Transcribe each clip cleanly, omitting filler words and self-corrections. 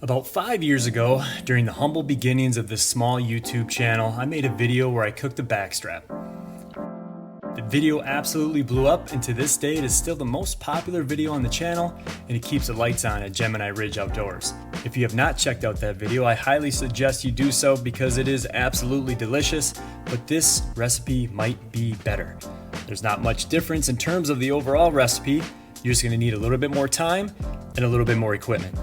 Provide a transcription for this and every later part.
About 5 years ago, during the humble beginnings of this small YouTube channel, I made a video where I cooked a backstrap. The video absolutely blew up, and to this day it is still the most popular video on the channel, and it keeps the lights on at Gemini Ridge Outdoors. If you have not checked out that video, I highly suggest you do so because it is absolutely delicious, but this recipe might be better. There's not much difference in terms of the overall recipe. You're just going to need a little bit more time and a little bit more equipment.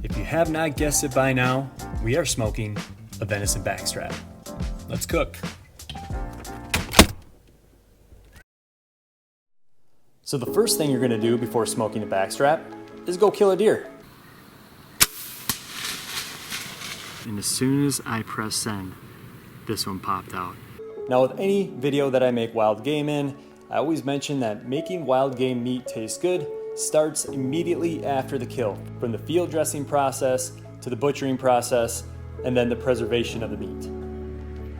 If you have not guessed it by now, we are smoking a venison backstrap. Let's cook. So the first thing you're going to do before smoking a backstrap is go kill a deer. And as soon as I press send, this one popped out. Now with any video that I make wild game in, I always mention that making wild game meat taste good starts immediately after the kill, from the field dressing process to the butchering process, and then the preservation of the meat.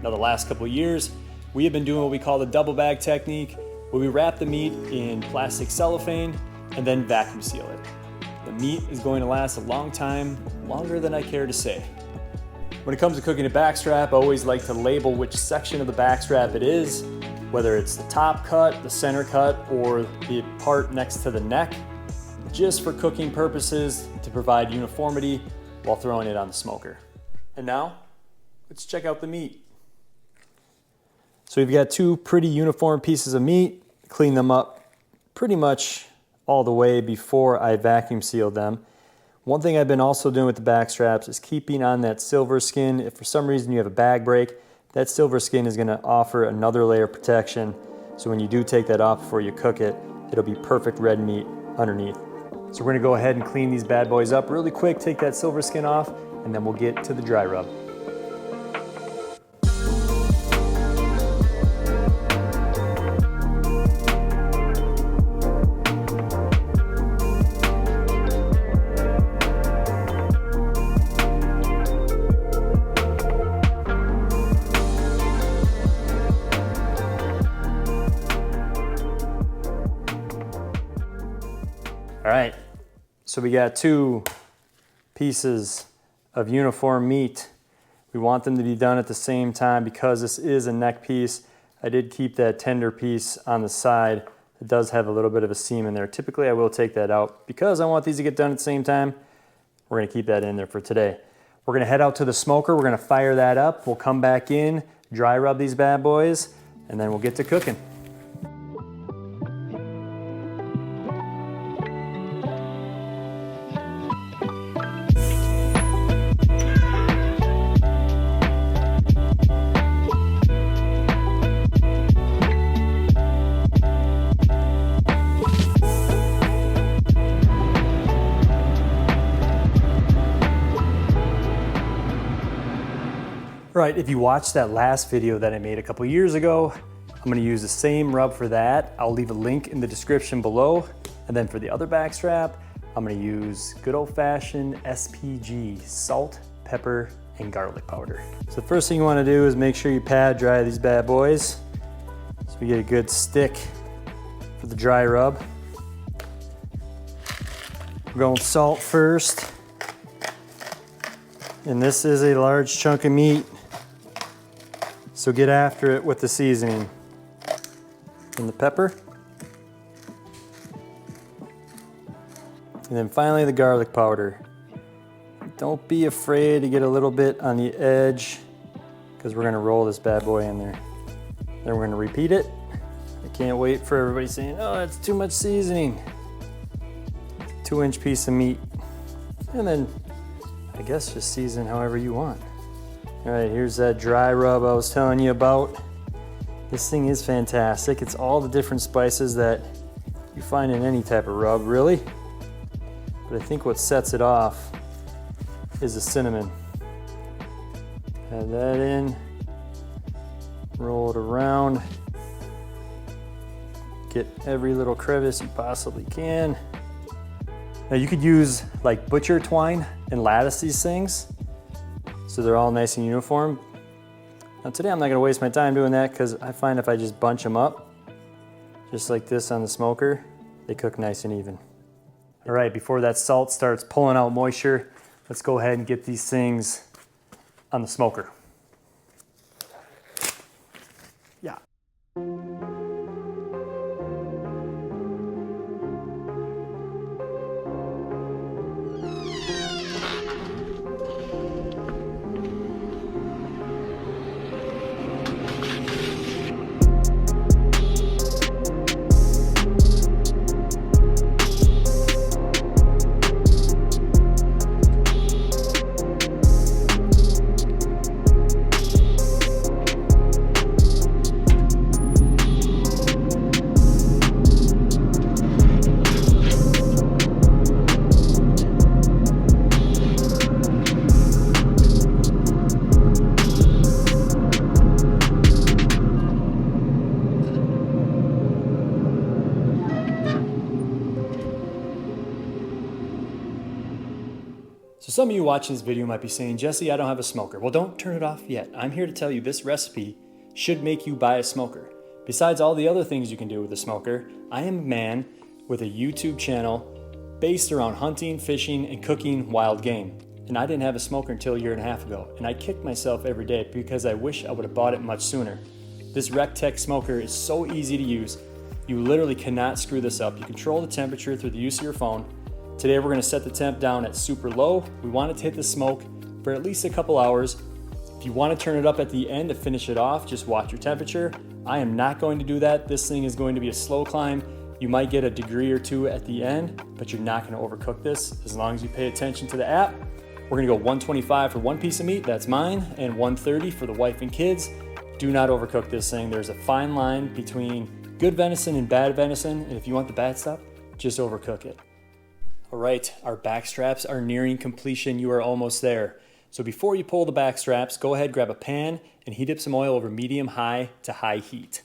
Now the last couple of years, we have been doing what we call the double bag technique, where we wrap the meat in plastic cellophane and then vacuum seal it. The meat is going to last a long time, longer than I care to say. When it comes to cooking a backstrap, I always like to label which section of the backstrap it is, whether it's the top cut, the center cut, or the part next to the neck, just for cooking purposes to provide uniformity while throwing it on the smoker. And now, let's check out the meat. So we've got two pretty uniform pieces of meat. Clean them up pretty much all the way before I vacuum sealed them. One thing I've been also doing with the backstraps is keeping on that silver skin. If for some reason you have a bag break, that silver skin is going to offer another layer of protection. So when you do take that off before you cook it, it'll be perfect red meat underneath. So we're going to go ahead and clean these bad boys up really quick, take that silver skin off, and then we'll get to the dry rub. All right, so we got two pieces of uniform meat. We want them to be done at the same time because this is a neck piece. I did keep that tender piece on the side. It does have a little bit of a seam in there. Typically I will take that out because I want these to get done at the same time. We're gonna keep that in there for today. We're gonna head out to the smoker. We're gonna fire that up. We'll come back in, dry rub these bad boys, and then we'll get to cooking. Right, if you watched that last video that I made a couple years ago, I'm gonna use the same rub for that. I'll leave a link in the description below. And then for the other backstrap, I'm gonna use good old-fashioned SPG, salt, pepper, and garlic powder. So the first thing you wanna do is make sure you pad dry these bad boys so we get a good stick for the dry rub. We're going salt first. And this is a large chunk of meat, so get after it with the seasoning. And the pepper. And then finally the garlic powder. Don't be afraid to get a little bit on the edge because we're gonna roll this bad boy in there. Then we're gonna repeat it. I can't wait for everybody saying, oh, that's too much seasoning. 2-inch piece of meat. And then I guess just season however you want. All right, here's that dry rub I was telling you about. This thing is fantastic. It's all the different spices that you find in any type of rub, really. But I think what sets it off is the cinnamon. Add that in, roll it around. Get every little crevice you possibly can. Now you could use like butcher twine and lattice these things so they're all nice and uniform. Now today I'm not gonna waste my time doing that because I find if I just bunch them up, just like this on the smoker, they cook nice and even. All right, before that salt starts pulling out moisture, let's go ahead and get these things on the smoker. Yeah. So some of you watching this video might be saying, Jesse, I don't have a smoker. Well, don't turn it off yet. I'm here to tell you this recipe should make you buy a smoker. Besides all the other things you can do with a smoker, I am a man with a YouTube channel based around hunting, fishing, and cooking wild game. And I didn't have a smoker until a year and a half ago. And I kick myself every day because I wish I would have bought it much sooner. This RecTech smoker is so easy to use. You literally cannot screw this up. You control the temperature through the use of your phone. Today we're gonna set the temp down at super low. We want it to hit the smoke for at least a couple hours. If you wanna turn it up at the end to finish it off, just watch your temperature. I am not going to do that. This thing is going to be a slow climb. You might get a degree or two at the end, but you're not gonna overcook this as long as you pay attention to the app. We're gonna go 125 for one piece of meat, that's mine, and 130 for the wife and kids. Do not overcook this thing. There's a fine line between good venison and bad venison, and if you want the bad stuff, just overcook it. All right, our back straps are nearing completion. You are almost there. So before you pull the back straps, go ahead, grab a pan and heat up some oil over medium-high to high heat.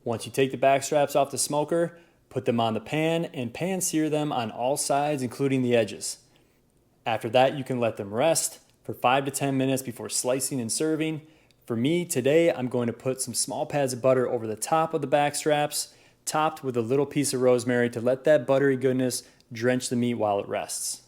Once you take the back straps off the smoker, put them on the pan and pan sear them on all sides, including the edges. After that, you can let them rest for 5 to 10 minutes before slicing and serving. For me, today, I'm going to put some small pads of butter over the top of the back straps, topped with a little piece of rosemary to let that buttery goodness drench the meat while it rests.